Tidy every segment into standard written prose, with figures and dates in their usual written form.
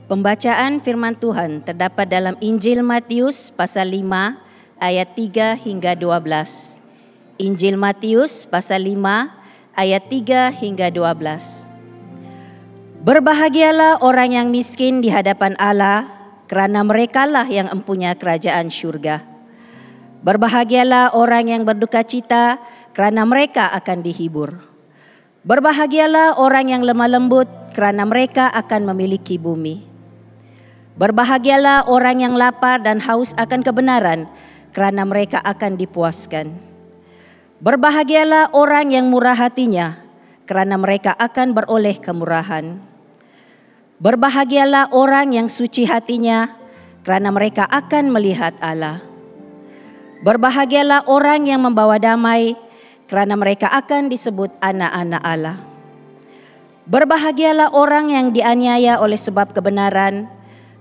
Pembacaan firman Tuhan terdapat dalam Injil Matius pasal 5 ayat 3 hingga 12. Injil Matius pasal 5 ayat 3 hingga 12. Berbahagialah orang yang miskin di hadapan Allah, kerana merekalah yang empunya kerajaan syurga. Berbahagialah orang yang berduka cita, kerana mereka akan dihibur. Berbahagialah orang yang lemah lembut, kerana mereka akan memiliki bumi. Berbahagialah orang yang lapar dan haus akan kebenaran, kerana mereka akan dipuaskan. Berbahagialah orang yang murah hatinya, kerana mereka akan beroleh kemurahan. Berbahagialah orang yang suci hatinya, kerana mereka akan melihat Allah. Berbahagialah orang yang membawa damai, kerana mereka akan disebut anak-anak Allah. Berbahagialah orang yang dianiaya oleh sebab kebenaran,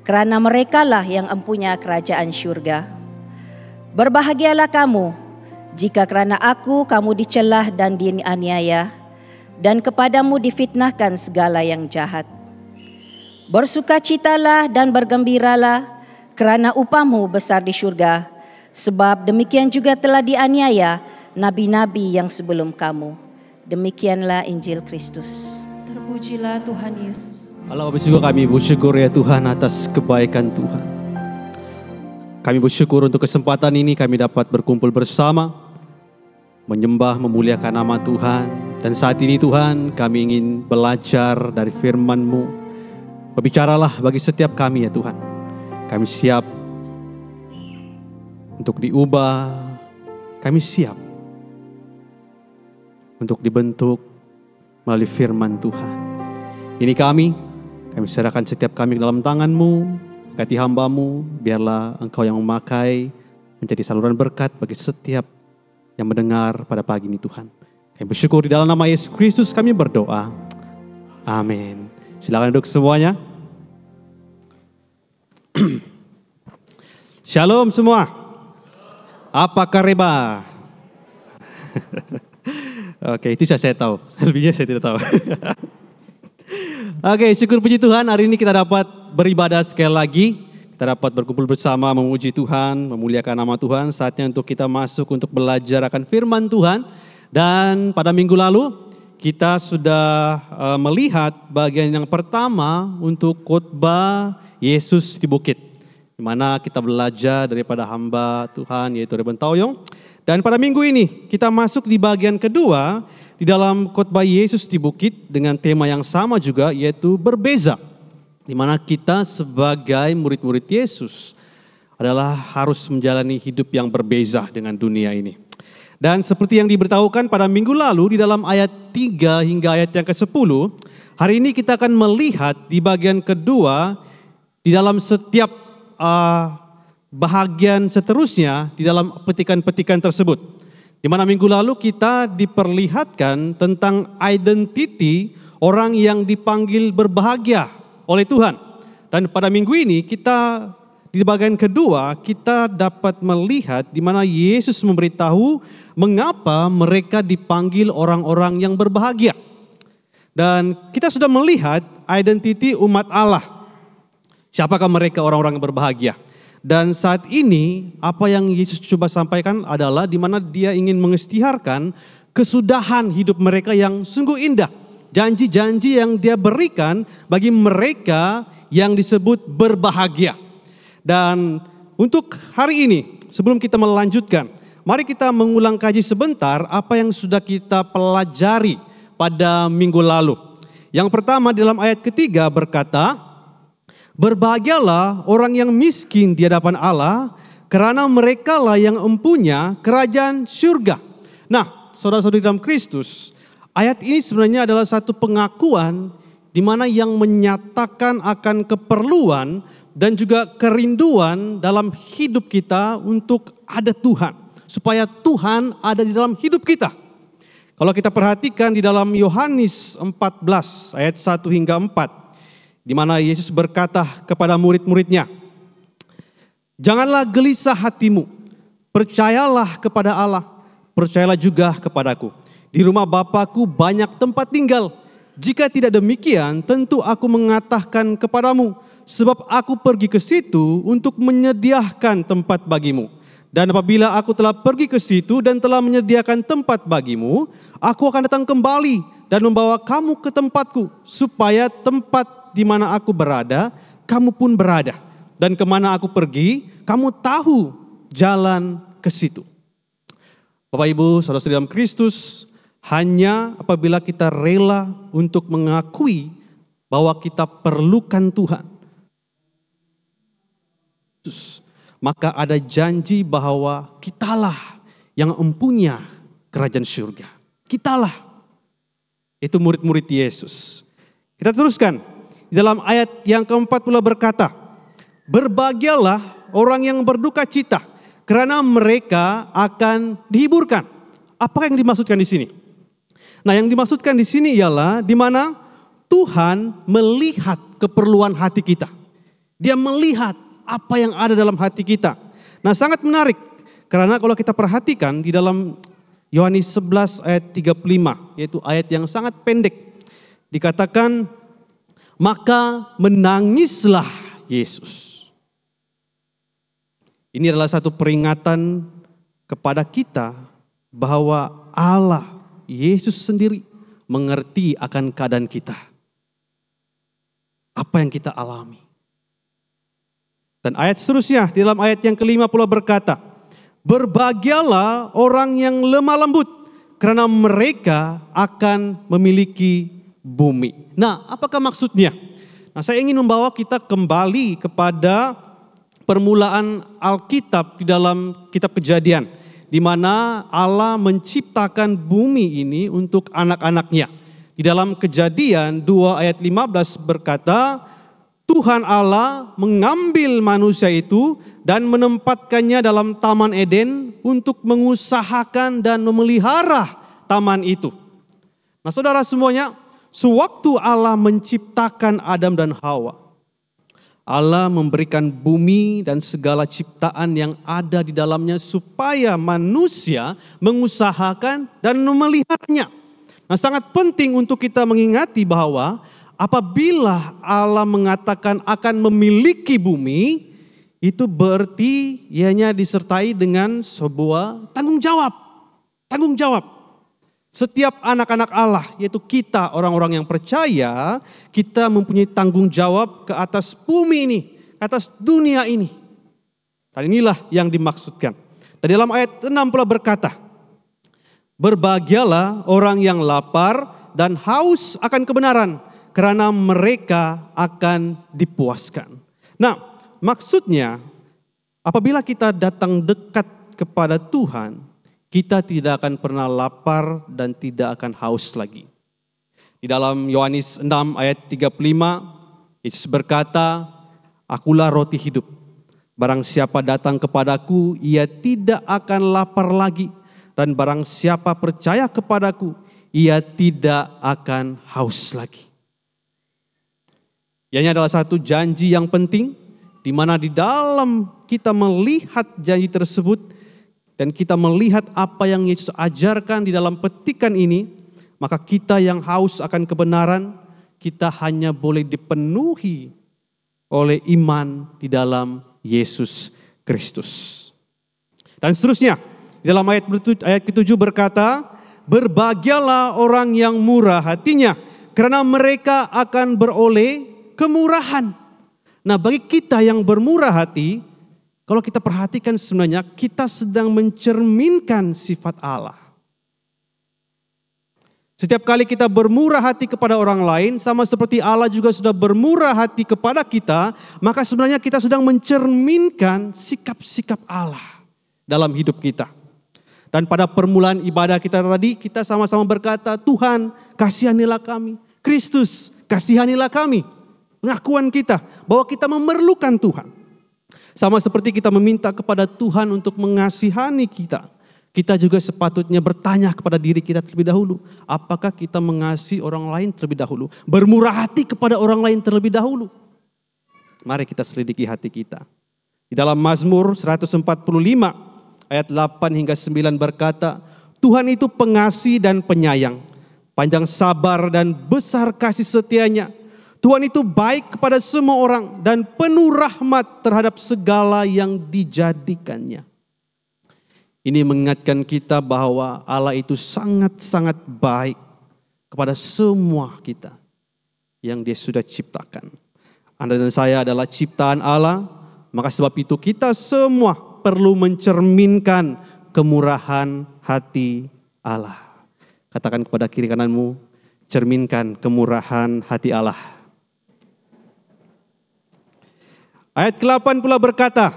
kerana merekalah yang empunya kerajaan syurga. Berbahagialah kamu, jika kerana aku kamu dicelah dan dianiaya, dan kepadamu difitnahkan segala yang jahat. Bersukacitalah dan bergembiralah, kerana upahmu besar di syurga, sebab demikian juga telah dianiaya nabi-nabi yang sebelum kamu. Demikianlah Injil Kristus. Terpujilah Tuhan Yesus. Allah bersyukur, kami bersyukur ya Tuhan atas kebaikan Tuhan. Kami bersyukur untuk kesempatan ini kami dapat berkumpul bersama, menyembah, memuliakan nama Tuhan. Dan saat ini Tuhan kami ingin belajar dari firman-Mu. Berbicaralah bagi setiap kami ya Tuhan. Kami siap untuk diubah, kami siap untuk dibentuk melalui firman Tuhan. Ini kami serahkan setiap kami ke dalam tangan-Mu, berkati hamba-Mu, biarlah Engkau yang memakai menjadi saluran berkat bagi setiap yang mendengar pada pagi ini Tuhan. Kami bersyukur di dalam nama Yesus Kristus kami berdoa. Amin. Silakan duduk semuanya. Shalom semua. Apa kabar? Oke, itu saya tahu. Lebihnya saya tidak tahu. Oke, syukur puji Tuhan, hari ini kita dapat beribadah sekali lagi. Kita dapat berkumpul bersama memuji Tuhan, memuliakan nama Tuhan. Saatnya untuk kita masuk untuk belajar akan firman Tuhan. Dan pada minggu lalu kita sudah melihat bagian yang pertama untuk khotbah Yesus di bukit, di mana kita belajar daripada hamba Tuhan yaitu Reben Taoyong. Dan pada minggu ini kita masuk di bagian kedua di dalam khotbah Yesus di bukit dengan tema yang sama juga yaitu berbeza. Di mana kita sebagai murid-murid Yesus adalah harus menjalani hidup yang berbeza dengan dunia ini. Dan seperti yang diberitahukan pada minggu lalu di dalam ayat 3 hingga ayat yang ke-10, hari ini kita akan melihat di bagian kedua di dalam setiap bahagian seterusnya di dalam petikan-petikan tersebut. Di mana minggu lalu kita diperlihatkan tentang identiti orang yang dipanggil berbahagia oleh Tuhan. Dan pada minggu ini kita di bagian kedua kita dapat melihat di mana Yesus memberitahu mengapa mereka dipanggil orang-orang yang berbahagia. Dan kita sudah melihat identiti umat Allah. Siapakah mereka orang-orang yang berbahagia? Dan saat ini apa yang Yesus coba sampaikan adalah di mana dia ingin mengisytiharkan kesudahan hidup mereka yang sungguh indah. Janji-janji yang dia berikan bagi mereka yang disebut berbahagia. Dan untuk hari ini sebelum kita melanjutkan, mari kita mengulang kaji sebentar apa yang sudah kita pelajari pada minggu lalu. Yang pertama dalam ayat ketiga berkata, berbahagialah orang yang miskin di hadapan Allah, kerana merekalah yang empunya kerajaan surga. Nah, saudara-saudari dalam Kristus, ayat ini sebenarnya adalah satu pengakuan di mana yang menyatakan akan keperluan dan juga kerinduan dalam hidup kita untuk ada Tuhan, supaya Tuhan ada di dalam hidup kita. Kalau kita perhatikan di dalam Yohanes 14 ayat 1 hingga 4, di mana Yesus berkata kepada murid-muridnya, janganlah gelisah hatimu, percayalah kepada Allah, percayalah juga kepadaku. Di rumah Bapa-Ku banyak tempat tinggal. Jika tidak demikian, tentu aku mengatakan kepadamu, sebab aku pergi ke situ untuk menyediakan tempat bagimu. Dan apabila aku telah pergi ke situ dan telah menyediakan tempat bagimu, aku akan datang kembali dan membawa kamu ke tempatku, supaya tempat di mana aku berada, kamu pun berada. Dan kemana aku pergi, kamu tahu jalan ke situ. Bapak Ibu, saudara-saudara dalam Kristus, hanya apabila kita rela untuk mengakui bahwa kita perlukan Tuhan, maka ada janji bahwa kitalah yang empunya kerajaan surga. Kitalah. Itu murid-murid Yesus. Kita teruskan. Di dalam ayat yang keempat pula berkata, berbahagialah orang yang berduka cita, karena mereka akan dihiburkan. Apa yang dimaksudkan di sini? Nah, yang dimaksudkan di sini ialah di mana Tuhan melihat keperluan hati kita. Dia melihat apa yang ada dalam hati kita. Nah, sangat menarik karena kalau kita perhatikan di dalam Yohanes 11 ayat 35, yaitu ayat yang sangat pendek, dikatakan, maka menangislah Yesus. Ini adalah satu peringatan kepada kita bahwa Allah, Yesus sendiri mengerti akan keadaan kita. Apa yang kita alami. Dan ayat seterusnya di dalam ayat yang kelima pula berkata, berbahagialah orang yang lemah lembut, karena mereka akan memiliki bumi. Nah, apakah maksudnya? Nah, saya ingin membawa kita kembali kepada permulaan Alkitab di dalam kitab Kejadian, di mana Allah menciptakan bumi ini untuk anak-anaknya. Di dalam Kejadian 2 ayat 15 berkata, Tuhan Allah mengambil manusia itu dan menempatkannya dalam Taman Eden untuk mengusahakan dan memelihara taman itu. Nah, saudara semuanya, sewaktu Allah menciptakan Adam dan Hawa, Allah memberikan bumi dan segala ciptaan yang ada di dalamnya supaya manusia mengusahakan dan memeliharanya. Nah, sangat penting untuk kita mengingati bahwa apabila Allah mengatakan akan memiliki bumi, itu berarti ianya disertai dengan sebuah tanggung jawab. Tanggung jawab. Setiap anak-anak Allah, yaitu kita orang-orang yang percaya, kita mempunyai tanggung jawab ke atas bumi ini, ke atas dunia ini. Dan inilah yang dimaksudkan. Dan dalam ayat 6 pula berkata, berbahagialah orang yang lapar dan haus akan kebenaran, karena mereka akan dipuaskan. Nah, maksudnya apabila kita datang dekat kepada Tuhan, kita tidak akan pernah lapar dan tidak akan haus lagi. Di dalam Yohanes 6 ayat 35, Yesus berkata, akulah roti hidup. Barang siapa datang kepadaku, ia tidak akan lapar lagi. Dan barang siapa percaya kepadaku, ia tidak akan haus lagi. Ianya adalah satu janji yang penting, di mana di dalam kita melihat janji tersebut dan kita melihat apa yang Yesus ajarkan di dalam petikan ini, maka kita yang haus akan kebenaran, kita hanya boleh dipenuhi oleh iman di dalam Yesus Kristus. Dan seterusnya, di dalam ayat ke-7 berkata, berbahagialah orang yang murah hatinya, karena mereka akan beroleh kemurahan. Nah, bagi kita yang bermurah hati, kalau kita perhatikan sebenarnya kita sedang mencerminkan sifat Allah. Setiap kali kita bermurah hati kepada orang lain, sama seperti Allah juga sudah bermurah hati kepada kita, maka sebenarnya kita sedang mencerminkan sikap-sikap Allah dalam hidup kita. Dan pada permulaan ibadah kita tadi, kita sama-sama berkata, Tuhan kasihanilah kami, Kristus kasihanilah kami. Pengakuan kita bahwa kita memerlukan Tuhan. Sama seperti kita meminta kepada Tuhan untuk mengasihani kita. Kita juga sepatutnya bertanya kepada diri kita terlebih dahulu. Apakah kita mengasihi orang lain terlebih dahulu? Bermurah hati kepada orang lain terlebih dahulu. Mari kita selidiki hati kita. Di dalam Mazmur 145 ayat 8 hingga 9 berkata, Tuhan itu pengasih dan penyayang, panjang sabar dan besar kasih setianya. Tuhan itu baik kepada semua orang dan penuh rahmat terhadap segala yang dijadikannya. Ini mengingatkan kita bahwa Allah itu sangat-sangat baik kepada semua kita yang Dia sudah ciptakan. Anda dan saya adalah ciptaan Allah, maka sebab itu kita semua perlu mencerminkan kemurahan hati Allah. Katakan kepada kiri kananmu, cerminkan kemurahan hati Allah. Ayat ke-8 pula berkata,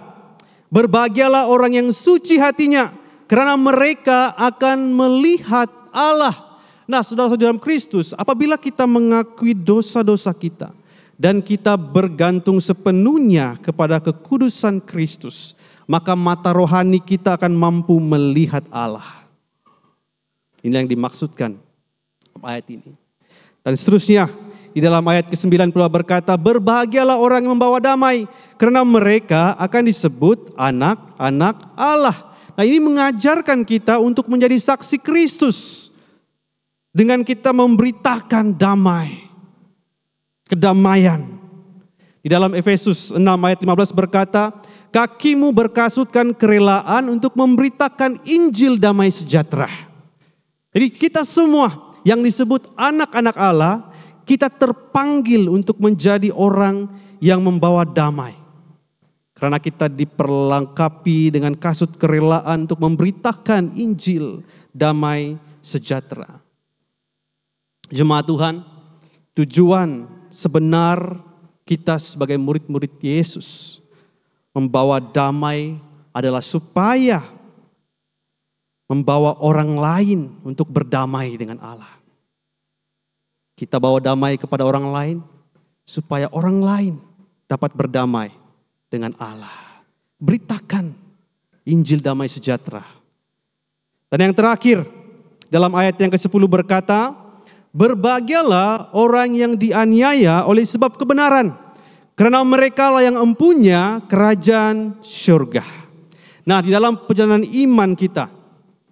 berbahagialah orang yang suci hatinya, karena mereka akan melihat Allah. Nah, saudara-saudara dalam Kristus, apabila kita mengakui dosa-dosa kita dan kita bergantung sepenuhnya kepada kekudusan Kristus, maka mata rohani kita akan mampu melihat Allah. Ini yang dimaksudkan ayat ini. Dan seterusnya, di dalam ayat ke-9 pula berkata, berbahagialah orang yang membawa damai, karena mereka akan disebut anak-anak Allah. Nah, ini mengajarkan kita untuk menjadi saksi Kristus. Dengan kita memberitakan damai, kedamaian. Di dalam Efesus 6 ayat 15 berkata, kakimu berkasutkan kerelaan untuk memberitakan Injil damai sejahtera. Jadi kita semua yang disebut anak-anak Allah, kita terpanggil untuk menjadi orang yang membawa damai. Karena kita diperlengkapi dengan kasut kerelaan untuk memberitakan Injil damai sejahtera. Jemaat Tuhan, tujuan sebenar kita sebagai murid-murid Yesus membawa damai adalah supaya membawa orang lain untuk berdamai dengan Allah. Kita bawa damai kepada orang lain supaya orang lain dapat berdamai dengan Allah. Beritakan Injil damai sejahtera. Dan yang terakhir, dalam ayat yang ke-10 berkata, berbahagialah orang yang dianiaya oleh sebab kebenaran, karena mereka lah yang empunya kerajaan surga. Nah, di dalam perjalanan iman kita,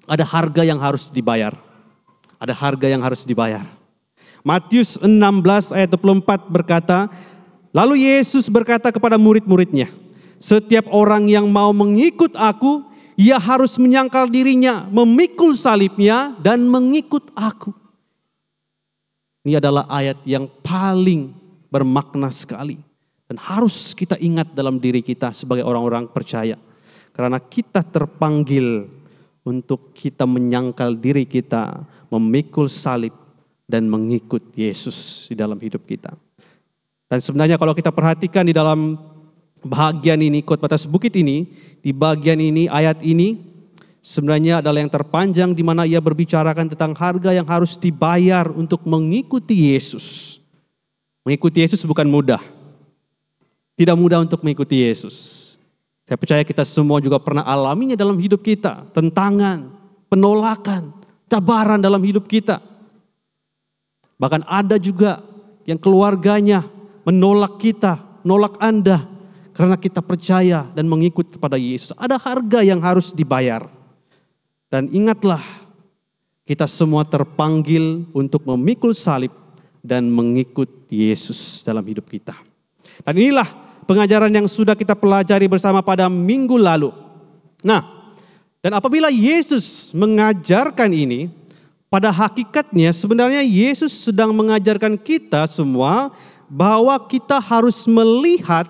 ada harga yang harus dibayar. Ada harga yang harus dibayar. Matius 16 ayat 24 berkata, lalu Yesus berkata kepada murid-muridnya, setiap orang yang mau mengikut aku, ia harus menyangkal dirinya, memikul salibnya, dan mengikut aku. Ini adalah ayat yang paling bermakna sekali. Dan harus kita ingat dalam diri kita sebagai orang-orang percaya. Karena kita terpanggil untuk kita menyangkal diri kita, memikul salib, dan mengikut Yesus di dalam hidup kita. Dan sebenarnya kalau kita perhatikan di dalam bahagian ini, khotbah atas bukit ini, di bagian ini, ayat ini, sebenarnya adalah yang terpanjang di mana ia berbicarakan tentang harga yang harus dibayar untuk mengikuti Yesus. Mengikuti Yesus bukan mudah. Tidak mudah untuk mengikuti Yesus. Saya percaya kita semua juga pernah alaminya dalam hidup kita. Tentangan, penolakan, cabaran dalam hidup kita. Bahkan ada juga yang keluarganya menolak kita, menolak Anda. Karena kita percaya dan mengikut kepada Yesus. Ada harga yang harus dibayar. Dan ingatlah, kita semua terpanggil untuk memikul salib dan mengikut Yesus dalam hidup kita. Dan inilah pengajaran yang sudah kita pelajari bersama pada minggu lalu. Nah, dan apabila Yesus mengajarkan ini, pada hakikatnya sebenarnya Yesus sedang mengajarkan kita semua bahwa kita harus melihat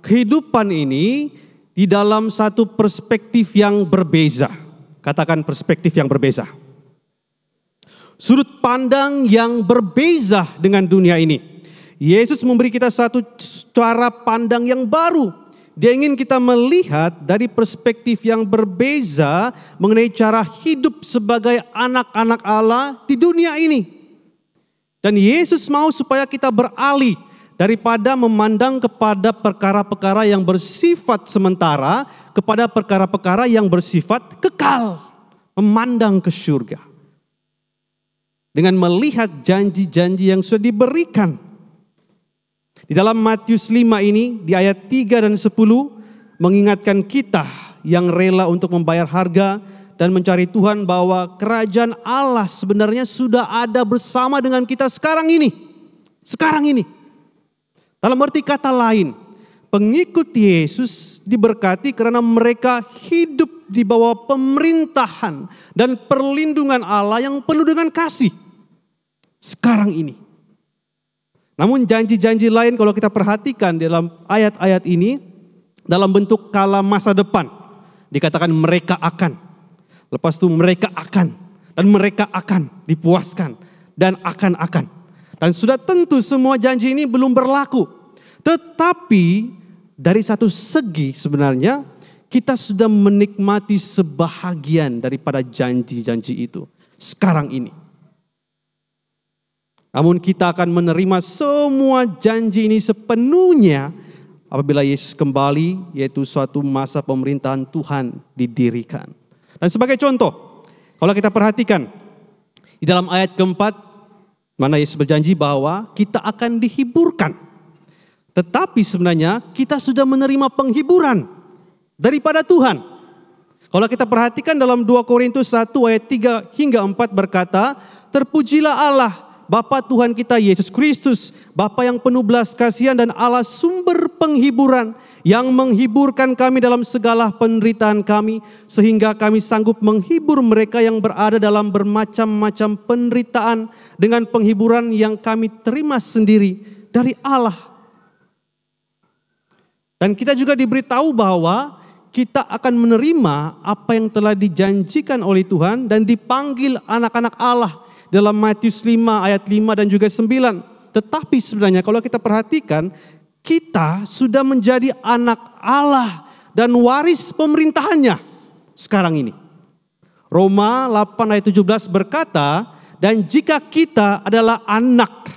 kehidupan ini di dalam satu perspektif yang berbeza. Katakan perspektif yang berbeza. Sudut pandang yang berbeza dengan dunia ini. Yesus memberi kita satu cara pandang yang baru. Dia ingin kita melihat dari perspektif yang berbeza mengenai cara hidup sebagai anak-anak Allah di dunia ini. Dan Yesus mau supaya kita beralih daripada memandang kepada perkara-perkara yang bersifat sementara kepada perkara-perkara yang bersifat kekal, memandang ke surga. Dengan melihat janji-janji yang sudah diberikan. Di dalam Matius 5 ini, di ayat 3 dan 10, mengingatkan kita yang rela untuk membayar harga dan mencari Tuhan bahwa kerajaan Allah sebenarnya sudah ada bersama dengan kita sekarang ini. Sekarang ini. Dalam arti kata lain, pengikut Yesus diberkati karena mereka hidup di bawah pemerintahan dan perlindungan Allah yang penuh dengan kasih. Sekarang ini. Namun janji-janji lain kalau kita perhatikan dalam ayat-ayat ini, dalam bentuk kala masa depan. Dikatakan mereka akan. Lepas itu mereka akan. Dan mereka akan dipuaskan. Dan akan. Dan sudah tentu semua janji ini belum berlaku. Tetapi dari satu segi sebenarnya kita sudah menikmati sebahagian daripada janji-janji itu. Sekarang ini. Namun kita akan menerima semua janji ini sepenuhnya apabila Yesus kembali, yaitu suatu masa pemerintahan Tuhan didirikan. Dan sebagai contoh, kalau kita perhatikan di dalam ayat keempat, mana Yesus berjanji bahwa kita akan dihiburkan. Tetapi sebenarnya kita sudah menerima penghiburan daripada Tuhan. Kalau kita perhatikan dalam 2 Korintus 1 ayat 3 hingga 4 berkata, terpujilah Allah, Bapa Tuhan kita Yesus Kristus, Bapa yang penuh belas kasihan dan Allah sumber penghiburan yang menghiburkan kami dalam segala penderitaan kami sehingga kami sanggup menghibur mereka yang berada dalam bermacam-macam penderitaan dengan penghiburan yang kami terima sendiri dari Allah. Dan kita juga diberitahu bahwa kita akan menerima apa yang telah dijanjikan oleh Tuhan dan dipanggil anak-anak Allah. Dalam Matius 5 ayat 5 dan juga 9. Tetapi sebenarnya kalau kita perhatikan, kita sudah menjadi anak Allah dan waris pemerintahannya sekarang ini. Roma 8 ayat 17 berkata, dan jika kita adalah anak,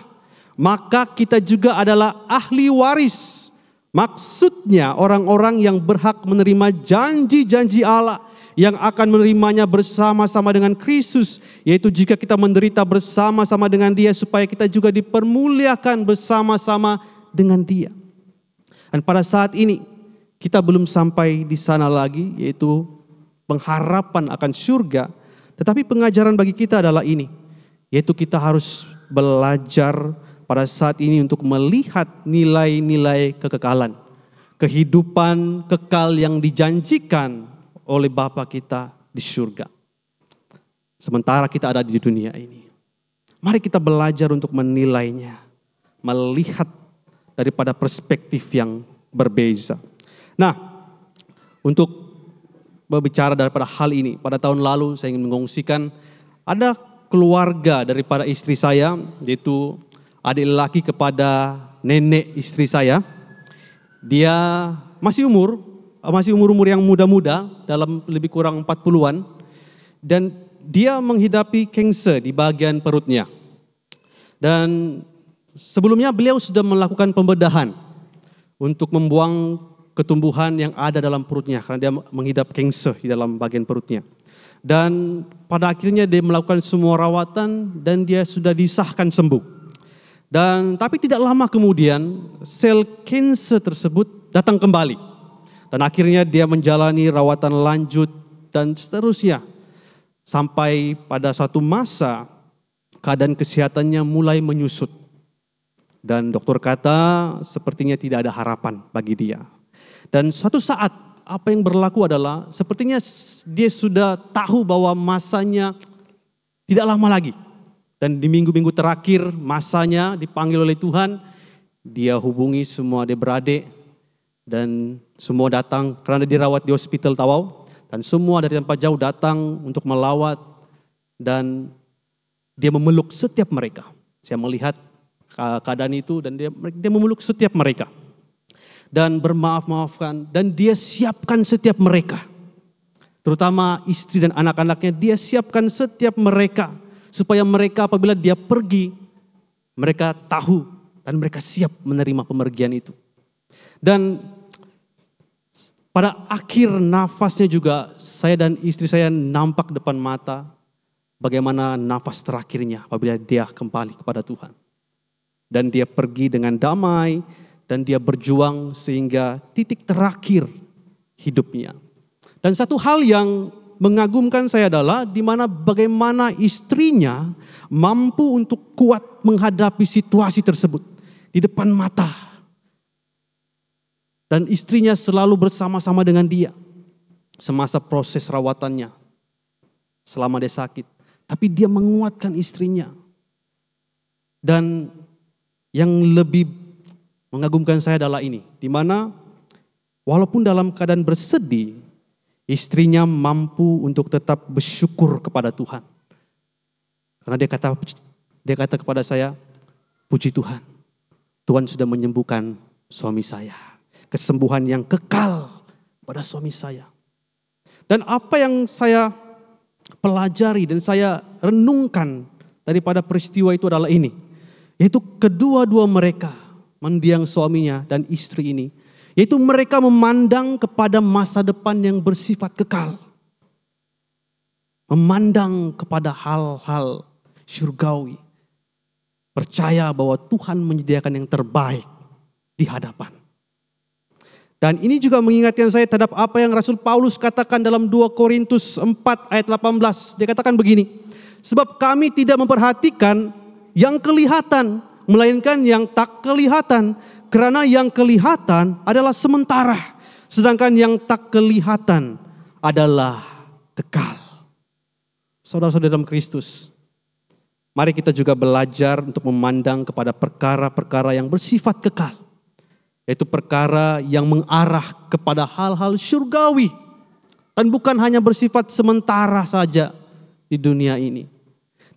maka kita juga adalah ahli waris. Maksudnya orang-orang yang berhak menerima janji-janji Allah yang akan menerimanya bersama-sama dengan Kristus, yaitu jika kita menderita bersama-sama dengan Dia supaya kita juga dipermuliakan bersama-sama dengan Dia. Dan pada saat ini kita belum sampai di sana lagi, yaitu pengharapan akan surga, tetapi pengajaran bagi kita adalah ini, yaitu kita harus belajar pada saat ini untuk melihat nilai-nilai kekekalan, kehidupan kekal yang dijanjikan oleh Bapa kita di surga. Sementara kita ada di dunia ini. Mari kita belajar untuk menilainya. Melihat daripada perspektif yang berbeza. Nah, untuk berbicara daripada hal ini. Pada tahun lalu saya ingin mengungsikan. Ada keluarga daripada istri saya. Yaitu adik lelaki kepada nenek istri saya. Dia masih umur yang muda-muda, dalam lebih kurang 40-an, dan dia menghidapi kanker di bagian perutnya. Dan sebelumnya beliau sudah melakukan pembedahan untuk membuang ketumbuhan yang ada dalam perutnya, karena dia menghidap kanker di dalam bagian perutnya. Dan pada akhirnya dia melakukan semua rawatan dan dia sudah disahkan sembuh. Tapi tidak lama kemudian sel kanker tersebut datang kembali. Dan akhirnya dia menjalani rawatan lanjut dan seterusnya. Sampai pada suatu masa keadaan kesehatannya mulai menyusut. Dan dokter kata sepertinya tidak ada harapan bagi dia. Dan suatu saat apa yang berlaku adalah sepertinya dia sudah tahu bahwa masanya tidak lama lagi. Dan di minggu-minggu terakhir masanya dipanggil oleh Tuhan. Dia hubungi semua adik-beradik. Dan semua datang karena dirawat di hospital Tawau. Dan semua dari tempat jauh datang untuk melawat. Dan dia memeluk setiap mereka. Saya melihat keadaan itu dan dia memeluk setiap mereka. Dan bermaaf-maafkan. Dan dia siapkan setiap mereka. Terutama istri dan anak-anaknya, dia siapkan setiap mereka. Supaya mereka apabila dia pergi, mereka tahu dan mereka siap menerima pemergian itu. Dan pada akhir nafasnya juga saya dan istri saya nampak depan mata bagaimana nafas terakhirnya apabila dia kembali kepada Tuhan. Dan dia pergi dengan damai dan dia berjuang sehingga titik terakhir hidupnya. Dan satu hal yang mengagumkan saya adalah di mana bagaimana istrinya mampu untuk kuat menghadapi situasi tersebut di depan mata. Dan istrinya selalu bersama-sama dengan dia semasa proses rawatannya, selama dia sakit. Tapi dia menguatkan istrinya. Dan yang lebih mengagumkan saya adalah ini, di mana walaupun dalam keadaan bersedih, istrinya mampu untuk tetap bersyukur kepada Tuhan. Karena dia kata kepada saya, puji Tuhan, Tuhan sudah menyembuhkan suami saya. Kesembuhan yang kekal pada suami saya. Dan apa yang saya pelajari dan saya renungkan daripada peristiwa itu adalah ini. Yaitu kedua-dua mereka, mendiang suaminya dan istri ini, yaitu mereka memandang kepada masa depan yang bersifat kekal. Memandang kepada hal-hal surgawi. Percaya bahwa Tuhan menyediakan yang terbaik di hadapan. Dan ini juga mengingatkan saya terhadap apa yang Rasul Paulus katakan dalam 2 Korintus 4 ayat 18. Dia katakan begini, sebab kami tidak memperhatikan yang kelihatan, melainkan yang tak kelihatan. Karena yang kelihatan adalah sementara, sedangkan yang tak kelihatan adalah kekal. Saudara-saudara dalam Kristus, mari kita juga belajar untuk memandang kepada perkara-perkara yang bersifat kekal. Yaitu perkara yang mengarah kepada hal-hal surgawi. Dan bukan hanya bersifat sementara saja di dunia ini.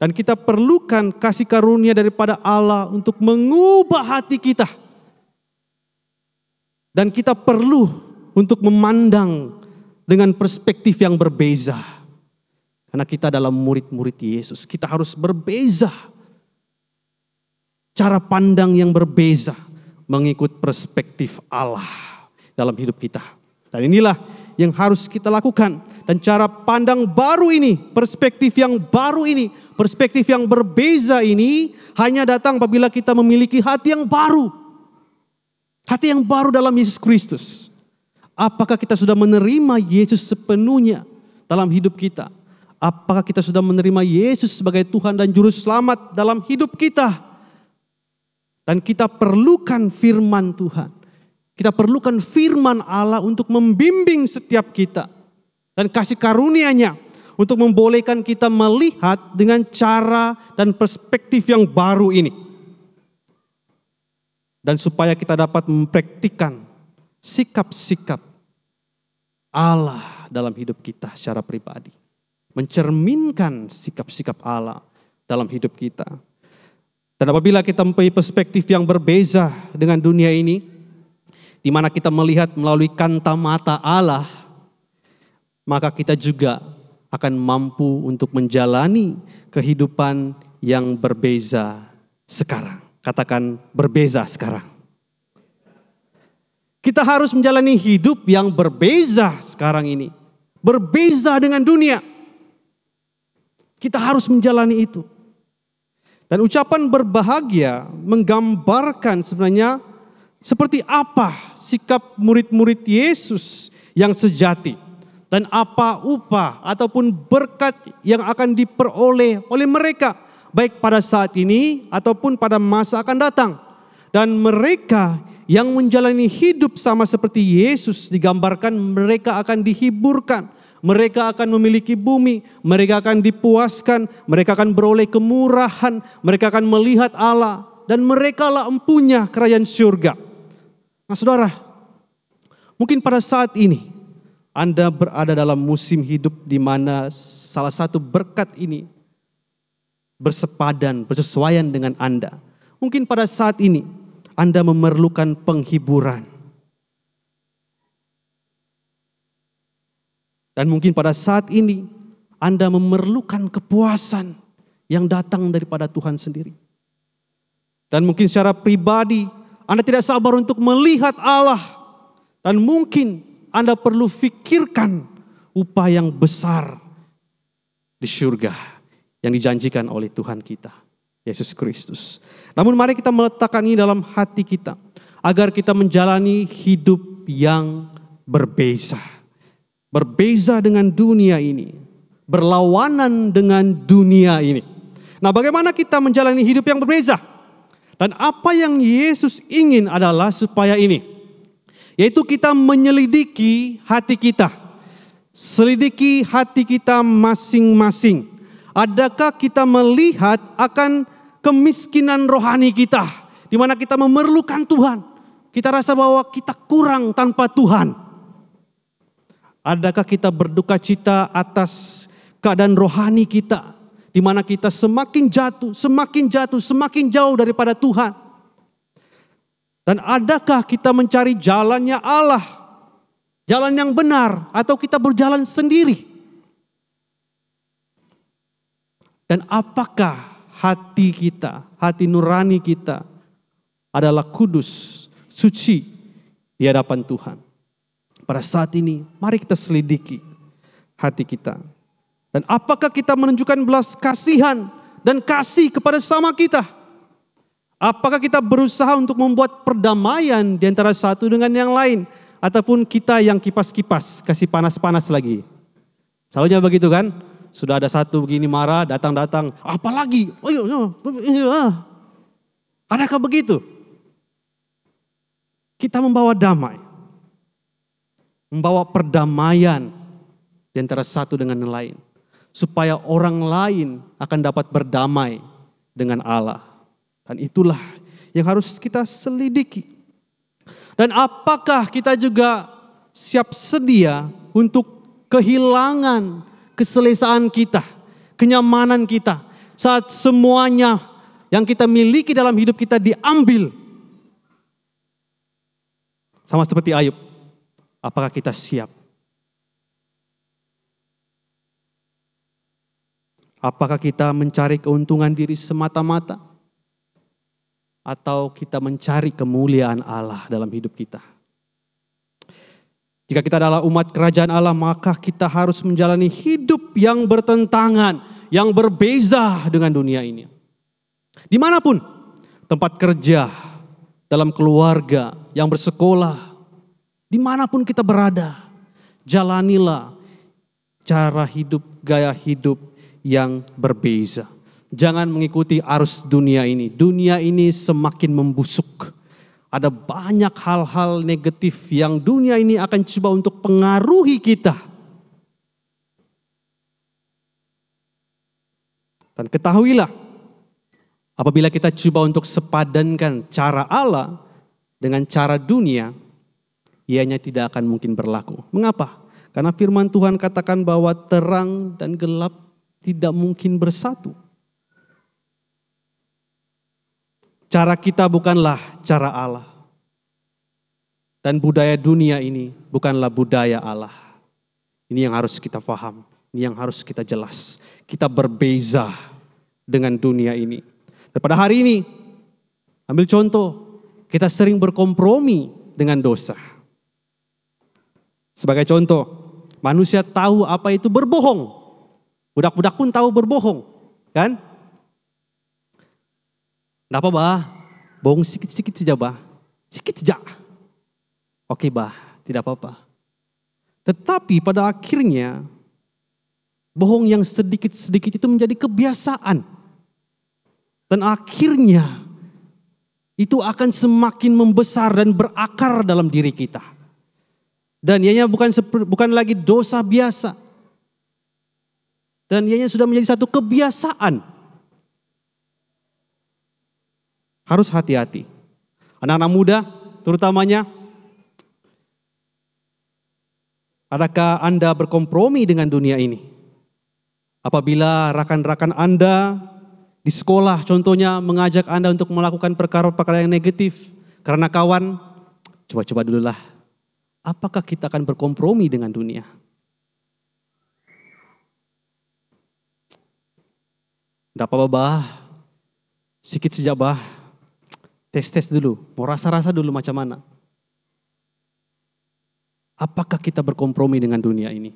Dan kita perlukan kasih karunia daripada Allah untuk mengubah hati kita. Dan kita perlu untuk memandang dengan perspektif yang berbeza. Karena kita adalah murid-murid Yesus. Kita harus berbeza. Cara pandang yang berbeza. Mengikut perspektif Allah dalam hidup kita. Dan inilah yang harus kita lakukan. Dan cara pandang baru ini, perspektif yang baru ini, perspektif yang berbeza ini hanya datang apabila kita memiliki hati yang baru. Hati yang baru dalam Yesus Kristus. Apakah kita sudah menerima Yesus sepenuhnya dalam hidup kita? Apakah kita sudah menerima Yesus sebagai Tuhan dan Juru Selamat dalam hidup kita? Dan kita perlukan firman Tuhan. Kita perlukan firman Allah untuk membimbing setiap kita. Dan kasih karunia-Nya untuk membolehkan kita melihat dengan cara dan perspektif yang baru ini. Dan supaya kita dapat mempraktikkan sikap-sikap Allah dalam hidup kita secara pribadi. Mencerminkan sikap-sikap Allah dalam hidup kita. Dan apabila kita mempunyai perspektif yang berbeza dengan dunia ini, di mana kita melihat melalui kacamata Allah, maka kita juga akan mampu untuk menjalani kehidupan yang berbeza sekarang. Katakan berbeza sekarang. Kita harus menjalani hidup yang berbeza sekarang ini. Berbeza dengan dunia. Kita harus menjalani itu. Dan ucapan berbahagia menggambarkan sebenarnya seperti apa sikap murid-murid Yesus yang sejati. Dan apa upah ataupun berkat yang akan diperoleh oleh mereka. Baik pada saat ini ataupun pada masa akan datang. Dan mereka yang menjalani hidup sama seperti Yesus digambarkan mereka akan dihiburkan. Mereka akan memiliki bumi, mereka akan dipuaskan, mereka akan beroleh kemurahan, mereka akan melihat Allah, dan merekalah empunya kerajaan surga. Nah saudara, mungkin pada saat ini Anda berada dalam musim hidup di mana salah satu berkat ini bersepadan, bersesuaian dengan Anda. Mungkin pada saat ini Anda memerlukan penghiburan. Dan mungkin pada saat ini Anda memerlukan kepuasan yang datang daripada Tuhan sendiri. Dan mungkin secara pribadi Anda tidak sabar untuk melihat Allah. Dan mungkin Anda perlu fikirkan upah yang besar di surga yang dijanjikan oleh Tuhan kita, Yesus Kristus. Namun mari kita meletakkan ini dalam hati kita agar kita menjalani hidup yang berbeza. berbeza dengan dunia ini, berlawanan dengan dunia ini. Nah, bagaimana kita menjalani hidup yang berbeza? Dan apa yang Yesus ingin adalah supaya ini, yaitu kita menyelidiki hati kita. Selidiki hati kita masing-masing. Adakah kita melihat akan kemiskinan rohani kita, di mana kita memerlukan Tuhan? Kita rasa bahwa kita kurang tanpa Tuhan. Adakah kita berduka cita atas keadaan rohani kita, di mana kita semakin jatuh, semakin jauh daripada Tuhan? Dan adakah kita mencari jalannya Allah, jalan yang benar, atau kita berjalan sendiri? Dan apakah hati kita, hati nurani kita adalah kudus, suci di hadapan Tuhan? Pada saat ini, mari kita selidiki hati kita. Dan apakah kita menunjukkan belas kasihan dan kasih kepada sama kita? Apakah kita berusaha untuk membuat perdamaian di antara satu dengan yang lain? Ataupun kita yang kipas-kipas, kasih panas-panas lagi? Selalunya begitu kan? Sudah ada satu begini marah, datang-datang, apalagi? Adakah begitu? Kita membawa damai, membawa perdamaian di antara satu dengan yang lain, supaya orang lain akan dapat berdamai dengan Allah. Dan itulah yang harus kita selidiki. Dan apakah kita juga siap sedia untuk kehilangan keselesaan kita, kenyamanan kita, saat semuanya yang kita miliki dalam hidup kita diambil? Sama seperti Ayub, apakah kita siap? Apakah kita mencari keuntungan diri semata-mata? Atau kita mencari kemuliaan Allah dalam hidup kita? Jika kita adalah umat kerajaan Allah, maka kita harus menjalani hidup yang bertentangan, yang berbeza dengan dunia ini. Dimanapun, tempat kerja, dalam keluarga, yang bersekolah, dimanapun kita berada, jalanilah cara hidup, gaya hidup yang berbeza. Jangan mengikuti arus dunia ini. Dunia ini semakin membusuk. Ada banyak hal-hal negatif yang dunia ini akan coba untuk pengaruhi kita. Dan ketahuilah, apabila kita coba untuk sepadankan cara Allah dengan cara dunia, ianya tidak akan mungkin berlaku. Mengapa? Karena firman Tuhan katakan bahwa terang dan gelap tidak mungkin bersatu. Cara kita bukanlah cara Allah. Dan budaya dunia ini bukanlah budaya Allah. Ini yang harus kita paham. Ini yang harus kita jelas. Kita berbeza dengan dunia ini. Dan pada hari ini, ambil contoh, kita sering berkompromi dengan dosa. Sebagai contoh, manusia tahu apa itu berbohong. Budak-budak pun tahu berbohong, kan? Nggak apa, bah? Bohong sikit-sikit saja, bah. Sikit saja. Oke, bah, tidak apa-apa. Tetapi pada akhirnya, bohong yang sedikit-sedikit itu menjadi kebiasaan. Dan akhirnya, itu akan semakin membesar dan berakar dalam diri kita. Dan ianya bukan lagi dosa biasa. Dan ianya sudah menjadi satu kebiasaan. Harus hati-hati. Anak-anak muda terutamanya, adakah Anda berkompromi dengan dunia ini? Apabila rakan-rakan Anda di sekolah contohnya mengajak Anda untuk melakukan perkara-perkara yang negatif karena kawan, coba-coba dululah. Apakah kita akan berkompromi dengan dunia? Tidak apa-apa, bah. Sikit saja, bah. Tes-tes dulu, mau rasa-rasa dulu macam mana. Apakah kita berkompromi dengan dunia ini?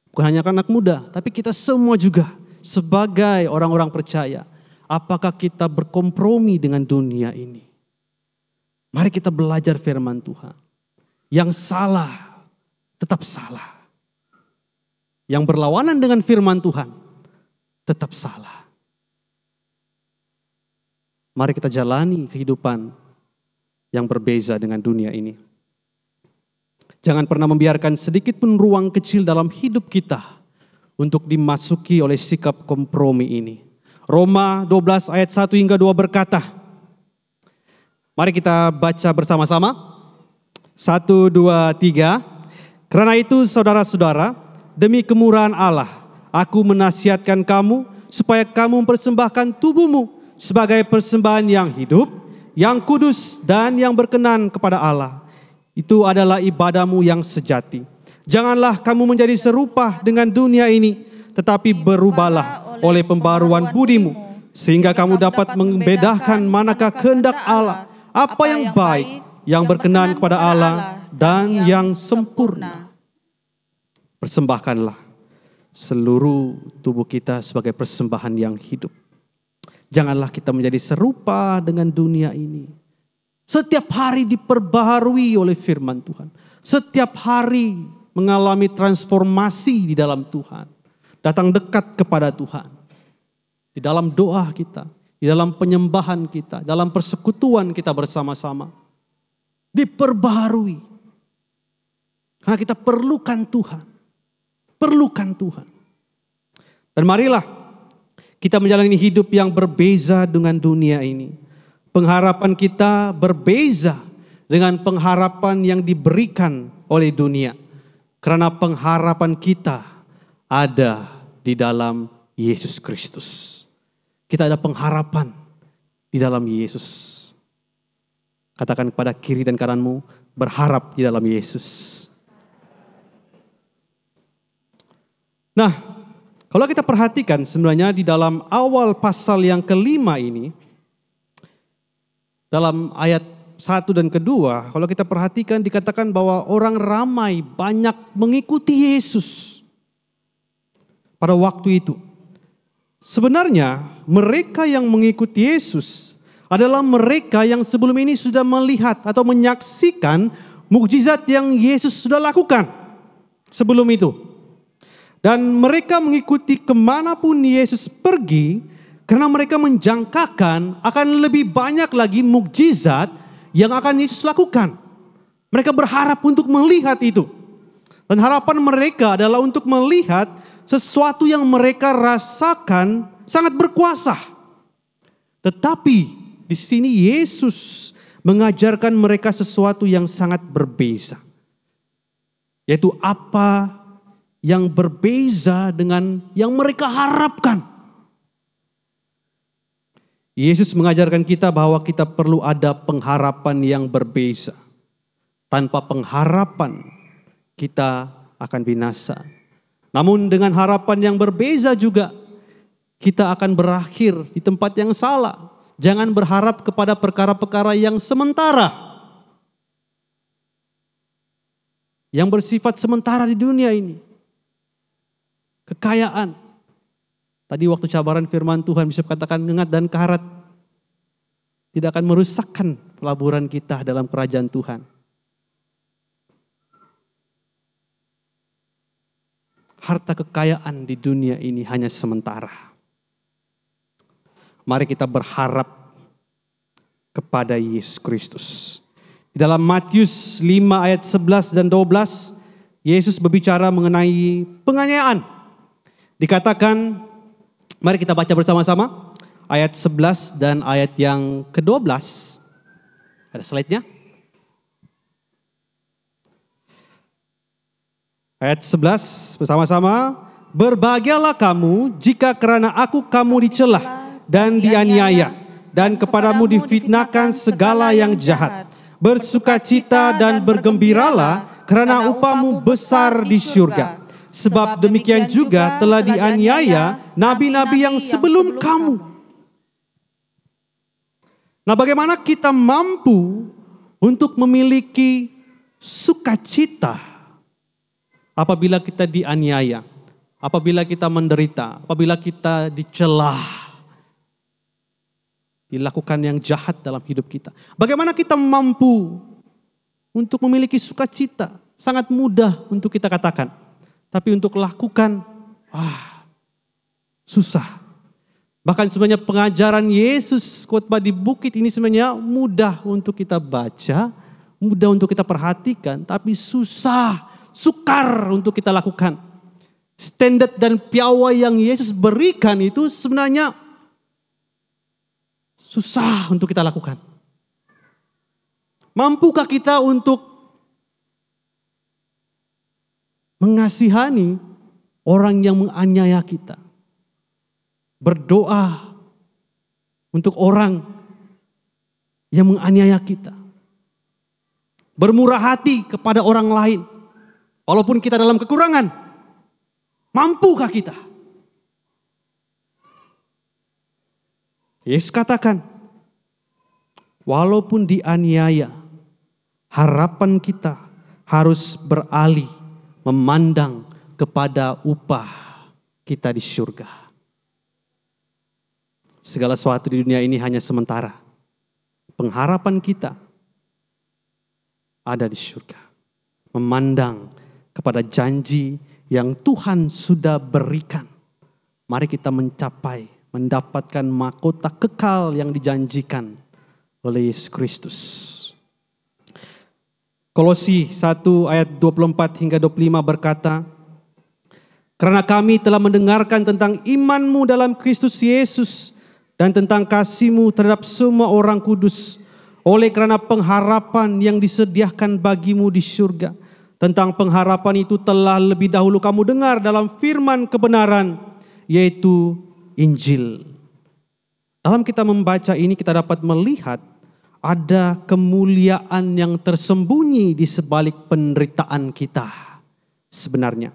Bukan hanya anak muda, tapi kita semua juga sebagai orang-orang percaya. Apakah kita berkompromi dengan dunia ini? Mari kita belajar firman Tuhan. Yang salah, tetap salah. yang berlawanan dengan firman Tuhan tetap salah. Mari kita jalani kehidupan yang berbeza dengan dunia ini. Jangan pernah membiarkan sedikit pun ruang kecil dalam hidup kita untuk dimasuki oleh sikap kompromi ini. Roma 12 ayat 1 hingga 2 berkata, mari kita baca bersama-sama. 1, 2, 3. Karena itu saudara-saudara, demi kemurahan Allah, aku menasihatkan kamu supaya kamu mempersembahkan tubuhmu sebagai persembahan yang hidup, yang kudus dan yang berkenan kepada Allah. Itu adalah ibadahmu yang sejati. Janganlah kamu menjadi serupa dengan dunia ini, tetapi berubahlah oleh pembaruan budimu, sehingga kamu dapat membedakan manakah kehendak Allah, apa yang baik, yang berkenan kepada Allah, dan yang sempurna. Persembahkanlah seluruh tubuh kita sebagai persembahan yang hidup. Janganlah kita menjadi serupa dengan dunia ini. Setiap hari diperbaharui oleh firman Tuhan. Setiap hari mengalami transformasi di dalam Tuhan. Datang dekat kepada Tuhan. Di dalam doa kita, di dalam penyembahan kita, dalam persekutuan kita bersama-sama. Diperbaharui. Karena kita perlukan Tuhan. Perlukan Tuhan. Dan marilah kita menjalani hidup yang berbeza dengan dunia ini. Pengharapan kita berbeza dengan pengharapan yang diberikan oleh dunia. Karena pengharapan kita ada di dalam Yesus Kristus. Kita ada pengharapan di dalam Yesus. Katakan kepada kiri dan kananmu, berharap di dalam Yesus. Nah, kalau kita perhatikan sebenarnya di dalam awal pasal yang kelima ini, dalam ayat 1 dan kedua, kalau kita perhatikan dikatakan bahwa orang ramai banyak mengikuti Yesus pada waktu itu. Sebenarnya mereka yang mengikuti Yesus adalah mereka yang sebelum ini sudah melihat atau menyaksikan mukjizat yang Yesus sudah lakukan sebelum itu. Dan mereka mengikuti kemanapun Yesus pergi karena mereka menjangkakan akan lebih banyak lagi mukjizat yang akan Yesus lakukan. Mereka berharap untuk melihat itu. Dan harapan mereka adalah untuk melihat sesuatu yang mereka rasakan sangat berkuasa. Tetapi di sini Yesus mengajarkan mereka sesuatu yang sangat berbeza. Yaitu apa yang berbeza dengan yang mereka harapkan. Yesus mengajarkan kita bahwa kita perlu ada pengharapan yang berbeza. Tanpa pengharapan kita akan binasa. Namun dengan harapan yang berbeza juga kita akan berakhir di tempat yang salah. Jangan berharap kepada perkara-perkara yang sementara. Yang bersifat sementara di dunia ini. Kekayaan. Tadi waktu cabaran firman Tuhan bisa katakan ingat dan karat. Tidak akan merusakkan pelaburan kita dalam kerajaan Tuhan. Harta kekayaan di dunia ini hanya sementara. Mari kita berharap kepada Yesus Kristus. Di dalam Matius 5 ayat 11 dan 12, Yesus berbicara mengenai penganiayaan. Dikatakan, mari kita baca bersama-sama ayat 11 dan ayat yang ke-12. Ada slide-nya? Ayat 11 bersama-sama. Berbahagialah kamu jika karena aku kamu dicela dan dianiaya, dan kepadamu difitnahkan segala yang jahat. Bersukacita dan bergembiralah karena upahmu besar di surga. Sebab demikian juga telah dianiaya nabi-nabi yang sebelum kamu. Nah, bagaimana kita mampu untuk memiliki sukacita apabila kita dianiaya, apabila kita menderita, apabila kita dicelah, dilakukan yang jahat dalam hidup kita. Bagaimana kita mampu untuk memiliki sukacita? Sangat mudah untuk kita katakan. Tapi untuk lakukan susah. Bahkan sebenarnya pengajaran Yesus khotbah di bukit ini sebenarnya mudah untuk kita baca, mudah untuk kita perhatikan, tapi susah, sukar untuk kita lakukan. Standar dan piawai yang Yesus berikan itu sebenarnya susah untuk kita lakukan. Mampukah kita untuk mengasihani orang yang menganiaya kita? Berdoa untuk orang yang menganiaya kita. Bermurah hati kepada orang lain. Walaupun kita dalam kekurangan. Mampukah kita? Yesus katakan, walaupun dianiaya, harapan kita harus beralih memandang kepada upah kita di surga. Segala sesuatu di dunia ini hanya sementara. Pengharapan kita ada di surga. Memandang kepada janji yang Tuhan sudah berikan. Mari kita mencapai, mendapatkan mahkota kekal yang dijanjikan oleh Yesus Kristus. Kolose 1 ayat 24 hingga 25 berkata, karena kami telah mendengarkan tentang imanmu dalam Kristus Yesus dan tentang kasih-Mu terhadap semua orang kudus, oleh karena pengharapan yang disediakan bagimu di surga. Tentang pengharapan itu telah lebih dahulu kamu dengar dalam firman kebenaran, yaitu Injil. Dalam kita membaca ini kita dapat melihat ada kemuliaan yang tersembunyi di sebalik penderitaan kita. Sebenarnya,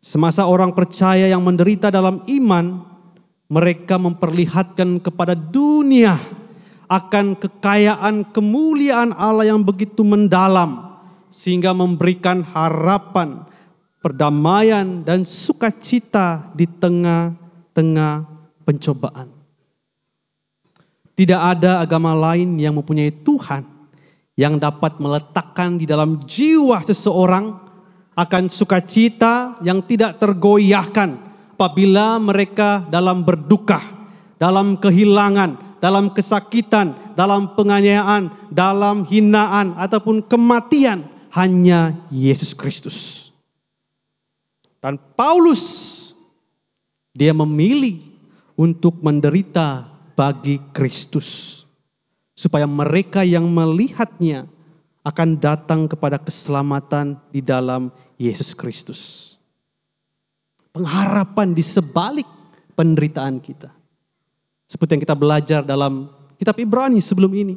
semasa orang percaya yang menderita dalam iman, mereka memperlihatkan kepada dunia akan kekayaan kemuliaan Allah yang begitu mendalam, sehingga memberikan harapan, perdamaian dan sukacita di tengah-tengah pencobaan. Tidak ada agama lain yang mempunyai Tuhan yang dapat meletakkan di dalam jiwa seseorang akan sukacita yang tidak tergoyahkan apabila mereka dalam berduka, dalam kehilangan, dalam kesakitan, dalam penganiayaan, dalam hinaan ataupun kematian, hanya Yesus Kristus. Dan Paulus, dia memilih untuk menderita bagi Kristus, supaya mereka yang melihatnya akan datang kepada keselamatan di dalam Yesus Kristus. Pengharapan di sebalik penderitaan kita. Seperti yang kita belajar dalam kitab Ibrani sebelum ini.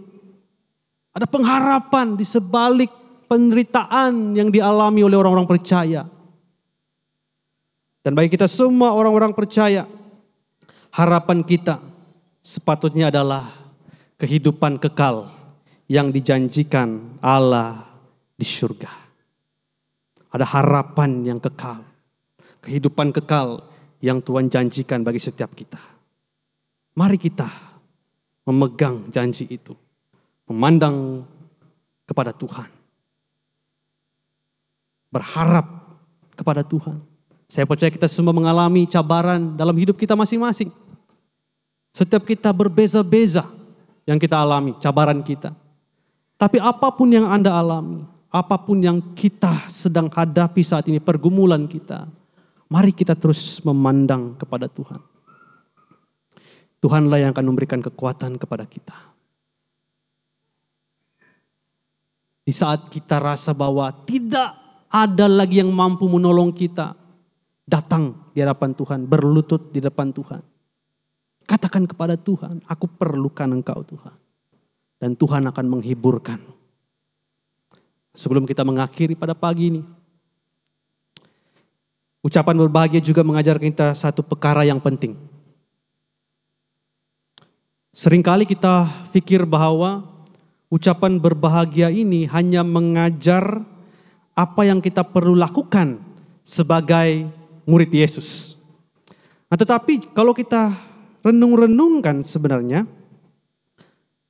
Ada pengharapan di sebalik penderitaan yang dialami oleh orang-orang percaya. Dan bagi kita semua orang-orang percaya, harapan kita sepatutnya adalah kehidupan kekal yang dijanjikan Allah di surga. Ada harapan yang kekal. Kehidupan kekal yang Tuhan janjikan bagi setiap kita. Mari kita memegang janji itu. Memandang kepada Tuhan. Berharap kepada Tuhan. Saya percaya kita semua mengalami cabaran dalam hidup kita masing-masing. Setiap kita berbeza-beza yang kita alami, cabaran kita. Tapi apapun yang Anda alami, apapun yang kita sedang hadapi saat ini, pergumulan kita, mari kita terus memandang kepada Tuhan. Tuhanlah yang akan memberikan kekuatan kepada kita. Di saat kita rasa bahwa tidak ada lagi yang mampu menolong kita, datang di hadapan Tuhan, berlutut di depan Tuhan. Katakan kepada Tuhan, aku perlukan Engkau Tuhan. Dan Tuhan akan menghiburkan. Sebelum kita mengakhiri pada pagi ini, ucapan berbahagia juga mengajarkan kita satu perkara yang penting. Seringkali kita pikir bahwa ucapan berbahagia ini hanya mengajar apa yang kita perlu lakukan sebagai murid Yesus. Nah, tetapi kalau kita renung-renungkan sebenarnya,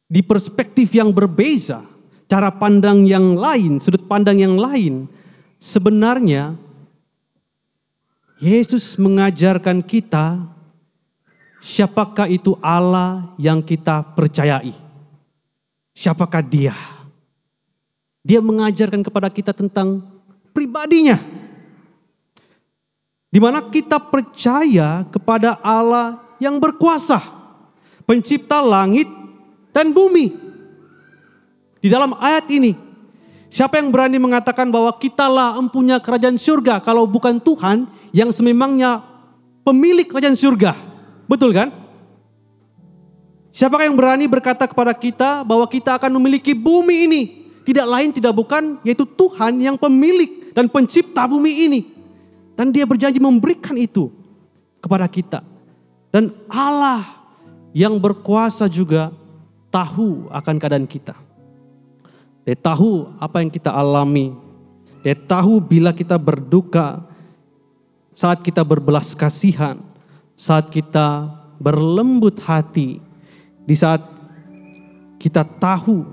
di perspektif yang berbeza, cara pandang yang lain, sudut pandang yang lain, sebenarnya Yesus mengajarkan kita siapakah itu Allah yang kita percayai. Siapakah Dia? Dia mengajarkan kepada kita tentang pribadinya. Di mana kita percaya kepada Allah yang berkuasa, pencipta langit dan bumi. Di dalam ayat ini, siapa yang berani mengatakan bahwa kitalah empunya kerajaan surga kalau bukan Tuhan yang sememangnya pemilik kerajaan surga? Betul kan? Siapakah yang berani berkata kepada kita bahwa kita akan memiliki bumi ini? Tidak lain tidak bukan yaitu Tuhan yang pemilik dan pencipta bumi ini. Dan Dia berjanji memberikan itu kepada kita. Dan Allah yang berkuasa juga tahu akan keadaan kita. Dia tahu apa yang kita alami. Dia tahu bila kita berduka, saat kita berbelas kasihan, saat kita berlembut hati, di saat kita tahu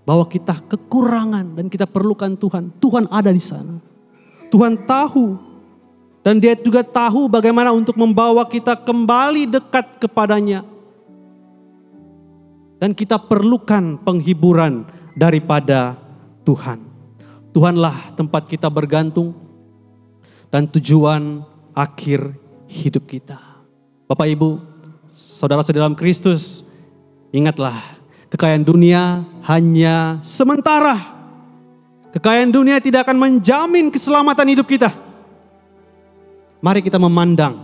bahwa kita kekurangan dan kita perlukan Tuhan. Tuhan ada di sana. Tuhan tahu. Dan Dia juga tahu bagaimana untuk membawa kita kembali dekat kepadanya. Dan kita perlukan penghiburan daripada Tuhan. Tuhanlah tempat kita bergantung dan tujuan akhir hidup kita. Bapak Ibu, saudara-saudara dalam Kristus, ingatlah kekayaan dunia hanya sementara. Kekayaan dunia tidak akan menjamin keselamatan hidup kita. Mari kita memandang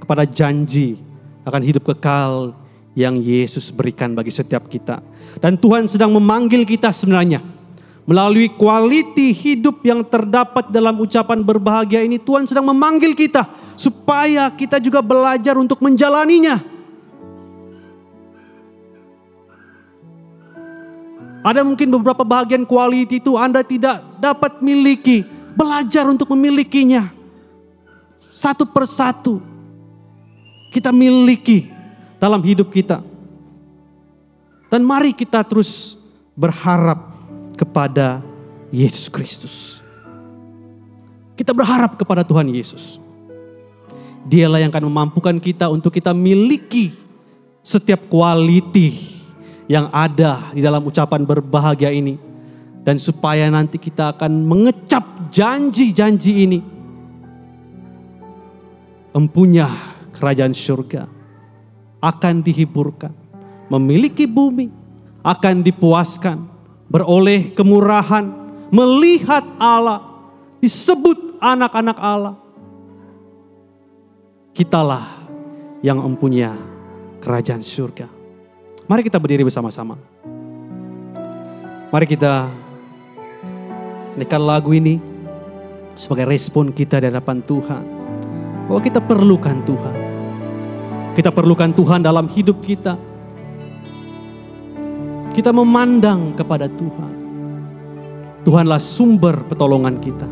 kepada janji akan hidup kekal yang Yesus berikan bagi setiap kita. Dan Tuhan sedang memanggil kita sebenarnya. Melalui quality hidup yang terdapat dalam ucapan berbahagia ini, Tuhan sedang memanggil kita supaya kita juga belajar untuk menjalaninya. Ada mungkin beberapa bagian quality itu Anda tidak dapat miliki. Belajar untuk memilikinya. Satu persatu kita miliki dalam hidup kita. Dan mari kita terus berharap kepada Yesus Kristus. Kita berharap kepada Tuhan Yesus. Dialah yang akan memampukan kita untuk kita miliki setiap quality yang ada di dalam ucapan berbahagia ini. Dan supaya nanti kita akan mengecap janji-janji ini. Empunya kerajaan surga akan dihiburkan, memiliki bumi, akan dipuaskan, beroleh kemurahan, melihat Allah, disebut anak-anak Allah. Kitalah yang empunya kerajaan surga. Mari kita berdiri bersama-sama. Mari kita nyanyikan lagu ini sebagai respon kita di hadapan Tuhan. Bahwa kita perlukan Tuhan. Kita perlukan Tuhan dalam hidup kita. Kita memandang kepada Tuhan. Tuhanlah sumber pertolongan kita.